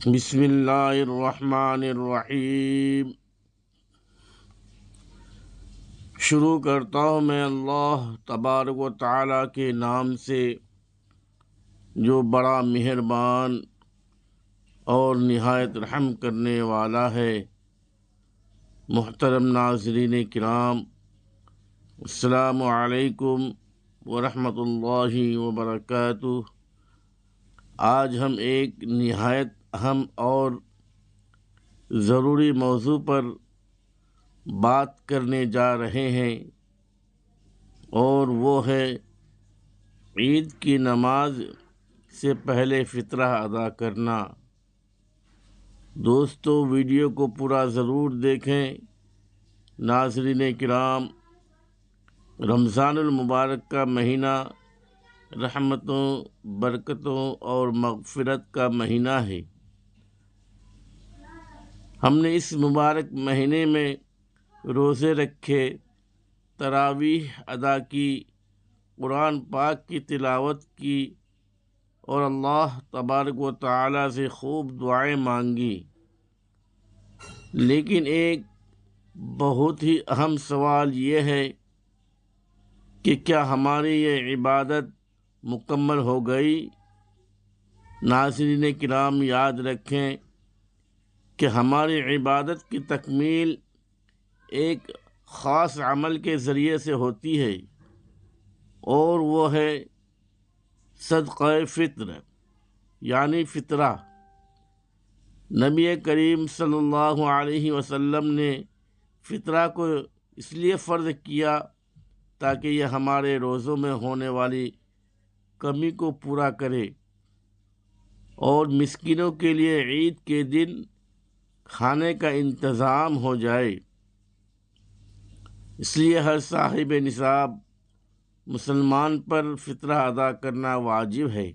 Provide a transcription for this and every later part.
بسم اللہ الرحمن الرحیم۔ شروع کرتا ہوں میں اللہ تبارک و تعالیٰ کے نام سے جو بڑا مہربان اور نہایت رحم کرنے والا ہے۔ محترم ناظرین کرام، السلام علیکم ورحمۃ اللہ وبرکاتہ۔ آج ہم ایک نہایت اہم اور ضروری موضوع پر بات کرنے جا رہے ہیں، اور وہ ہے عید کی نماز سے پہلے فطرہ ادا کرنا۔ دوستو، ویڈیو کو پورا ضرور دیکھیں۔ ناظرین کرام، رمضان المبارک کا مہینہ رحمتوں، برکتوں اور مغفرت کا مہینہ ہے۔ ہم نے اس مبارک مہینے میں روزے رکھے، تراویح ادا کی، قرآن پاک کی تلاوت کی اور اللہ تبارک و تعالیٰ سے خوب دعائیں مانگی۔ لیکن ایک بہت ہی اہم سوال یہ ہے کہ کیا ہماری یہ عبادت مکمل ہو گئی؟ ناظرین کرام، یاد رکھیں کہ ہماری عبادت کی تکمیل ایک خاص عمل کے ذریعے سے ہوتی ہے، اور وہ ہے صدقہ فطر، یعنی فطرہ۔ نبی کریم صلی اللہ علیہ وسلم نے فطرہ کو اس لیے فرض کیا تاکہ یہ ہمارے روزوں میں ہونے والی کمی کو پورا کرے اور مسکینوں کے لیے عید کے دن کھانے کا انتظام ہو جائے۔ اس لیے ہر صاحب نصاب مسلمان پر فطرہ ادا کرنا واجب ہے،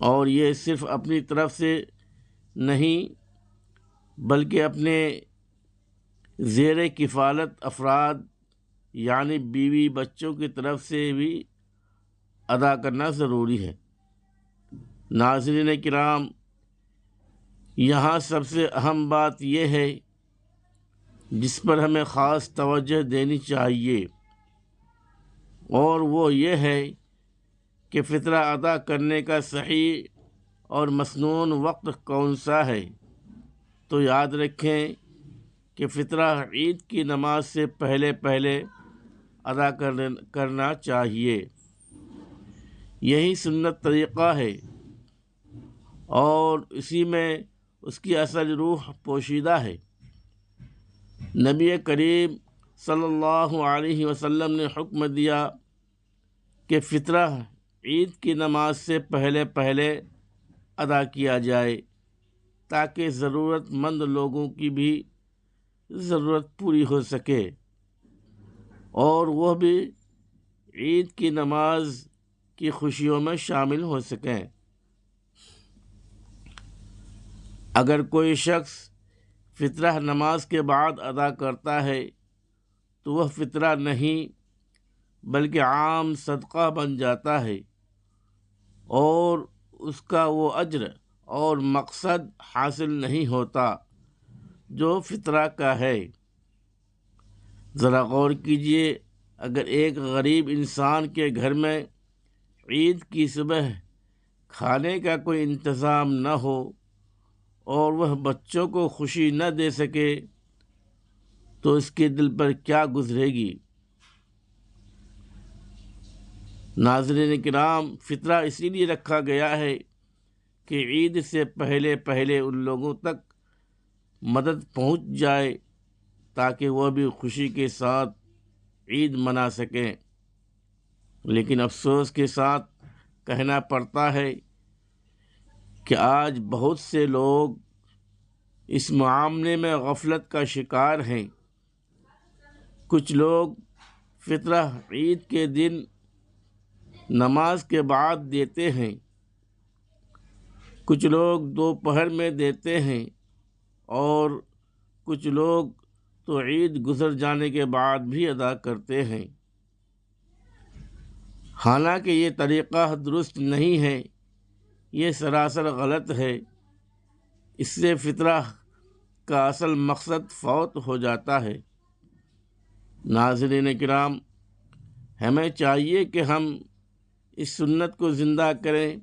اور یہ صرف اپنی طرف سے نہیں بلکہ اپنے زیر کفالت افراد یعنی بیوی بچوں کی طرف سے بھی ادا کرنا ضروری ہے۔ ناظرین کرام، یہاں سب سے اہم بات یہ ہے جس پر ہمیں خاص توجہ دینی چاہیے، اور وہ یہ ہے کہ فطرہ ادا کرنے کا صحیح اور مسنون وقت کون سا ہے۔ تو یاد رکھیں کہ فطرہ عید کی نماز سے پہلے ادا کرنا چاہیے۔ یہی سنت طریقہ ہے، اور اسی میں اس کی اصل روح پوشیدہ ہے۔ نبی کریم صلی اللہ علیہ وسلم نے حکم دیا کہ فطرہ عید کی نماز سے پہلے ادا کیا جائے تاکہ ضرورت مند لوگوں کی بھی ضرورت پوری ہو سکے، اور وہ بھی عید کی نماز کی خوشیوں میں شامل ہو سکیں۔ اگر کوئی شخص فطرہ نماز کے بعد ادا کرتا ہے تو وہ فطرہ نہیں بلکہ عام صدقہ بن جاتا ہے، اور اس کا وہ اجر اور مقصد حاصل نہیں ہوتا جو فطرہ کا ہے۔ ذرا غور کیجئے، اگر ایک غریب انسان کے گھر میں عید کی صبح کھانے کا کوئی انتظام نہ ہو اور وہ بچوں کو خوشی نہ دے سکے تو اس کے دل پر کیا گزرے گی؟ ناظرین کرام، فطرہ اسی لیے رکھا گیا ہے کہ عید سے پہلے ان لوگوں تک مدد پہنچ جائے تاکہ وہ بھی خوشی کے ساتھ عید منا سکیں۔ لیکن افسوس کے ساتھ کہنا پڑتا ہے کہ آج بہت سے لوگ اس معاملے میں غفلت کا شکار ہیں۔ کچھ لوگ فطرہ عید کے دن نماز کے بعد دیتے ہیں، کچھ لوگ دوپہر میں دیتے ہیں، اور کچھ لوگ تو عید گزر جانے کے بعد بھی ادا کرتے ہیں۔ حالانکہ یہ طریقہ درست نہیں ہے، یہ سراسر غلط ہے، اس سے فطرہ کا اصل مقصد فوت ہو جاتا ہے۔ ناظرین کرام، ہمیں چاہیے کہ ہم اس سنت کو زندہ کریں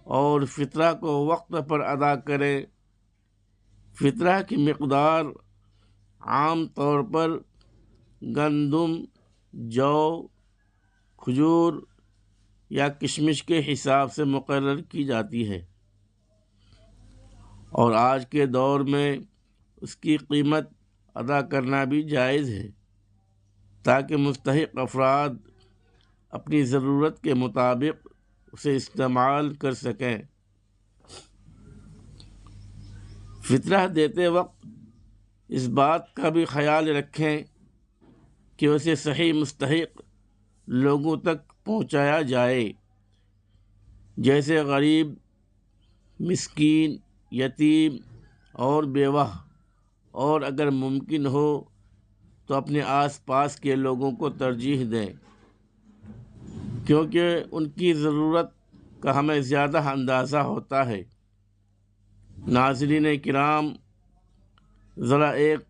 اور فطرہ کو وقت پر ادا کریں۔ فطرہ کی مقدار عام طور پر گندم، جو، کھجور یا کشمش کے حساب سے مقرر کی جاتی ہے، اور آج کے دور میں اس کی قیمت ادا کرنا بھی جائز ہے تاکہ مستحق افراد اپنی ضرورت کے مطابق اسے استعمال کر سکیں۔ فطرہ دیتے وقت اس بات کا بھی خیال رکھیں کہ اسے صحیح مستحق لوگوں تک پہنچایا جائے، جیسے غریب، مسکین، یتیم اور بیوہ، اور اگر ممکن ہو تو اپنے آس پاس کے لوگوں کو ترجیح دیں، کیونکہ ان کی ضرورت کا ہمیں زیادہ اندازہ ہوتا ہے۔ ناظرین کرام، ذرا ایک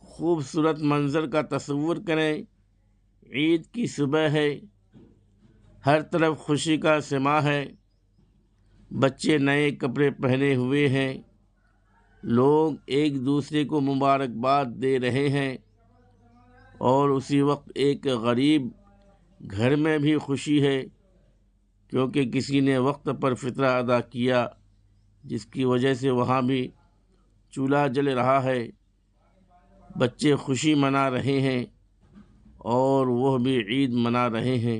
خوبصورت منظر کا تصور کریں۔ عید کی صبح ہے، ہر طرف خوشی کا سماں ہے، بچے نئے کپڑے پہنے ہوئے ہیں، لوگ ایک دوسرے کو مبارکباد دے رہے ہیں، اور اسی وقت ایک غریب گھر میں بھی خوشی ہے کیونکہ کسی نے وقت پر فطرہ ادا کیا، جس کی وجہ سے وہاں بھی چولہا جل رہا ہے، بچے خوشی منا رہے ہیں اور وہ بھی عید منا رہے ہیں۔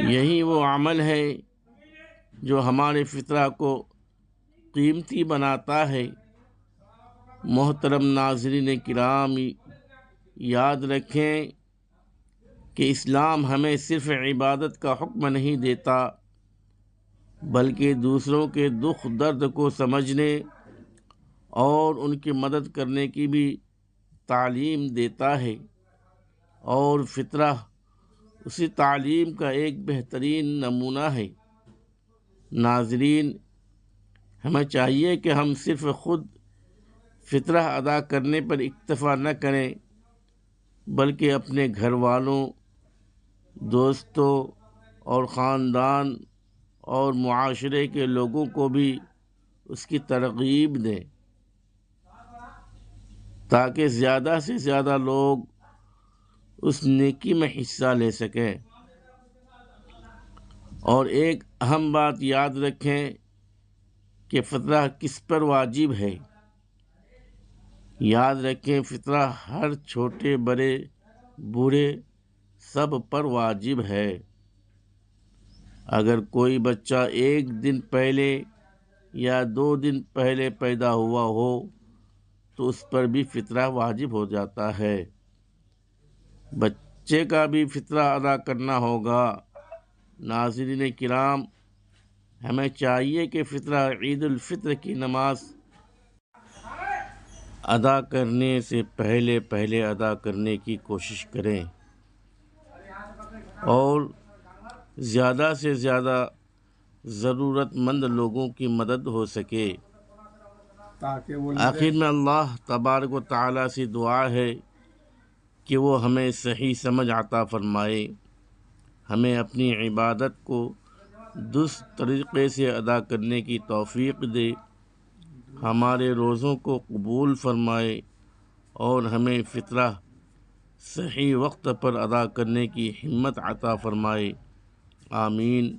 یہی وہ عمل ہے جو ہمارے فطرہ کو قیمتی بناتا ہے۔ محترم ناظرین کرام، یاد رکھیں کہ اسلام ہمیں صرف عبادت کا حکم نہیں دیتا بلکہ دوسروں کے دکھ درد کو سمجھنے اور ان کی مدد کرنے کی بھی تعلیم دیتا ہے، اور فطرہ اسی تعلیم کا ایک بہترین نمونہ ہے۔ ناظرین، ہمیں چاہیے کہ ہم صرف خود فطرہ ادا کرنے پر اکتفا نہ کریں بلکہ اپنے گھر والوں، دوستوں اور خاندان اور معاشرے کے لوگوں کو بھی اس کی ترغیب دیں تاکہ زیادہ سے زیادہ لوگ اس نیکی میں حصہ لے سکیں۔ اور ایک اہم بات یاد رکھیں کہ فطرہ کس پر واجب ہے۔ یاد رکھیں، فطرہ ہر چھوٹے بڑے بوڑھے سب پر واجب ہے۔ اگر کوئی بچہ 1 دن پہلے یا 2 دن پہلے پیدا ہوا ہو تو اس پر بھی فطرہ واجب ہو جاتا ہے۔ بچے کا بھی فطرہ ادا کرنا ہوگا۔ ناظرین کرام، ہمیں چاہیے کہ فطرہ عید الفطر کی نماز ادا کرنے سے پہلے ادا کرنے کی کوشش کریں اور زیادہ سے زیادہ ضرورت مند لوگوں کی مدد ہو سکے۔ آخر میں اللہ تبارک و تعالیٰ سے دعا ہے کہ وہ ہمیں صحیح سمجھ عطا فرمائے، ہمیں اپنی عبادت کو درست طریقے سے ادا کرنے کی توفیق دے، ہمارے روزوں کو قبول فرمائے اور ہمیں فطرہ صحیح وقت پر ادا کرنے کی ہمت عطا فرمائے، آمین۔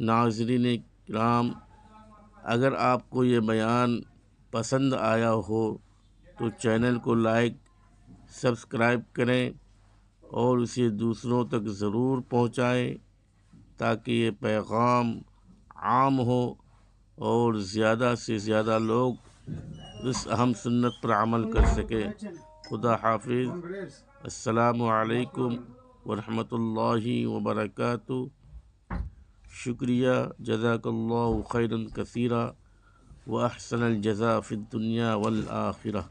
ناظرین کرام، اگر آپ کو یہ بیان پسند آیا ہو تو چینل کو لائک، سبسکرائب کریں اور اسے دوسروں تک ضرور پہنچائیں تاکہ یہ پیغام عام ہو اور زیادہ سے زیادہ لوگ اس اہم سنت پر عمل کر سکیں۔ خدا حافظ۔ السلام علیکم ورحمۃ اللہ وبرکاتہ۔ شکریہ، جزاک اللہ خیرا کثیرا واحسن الجزاء فی الدنیا والآخرہ۔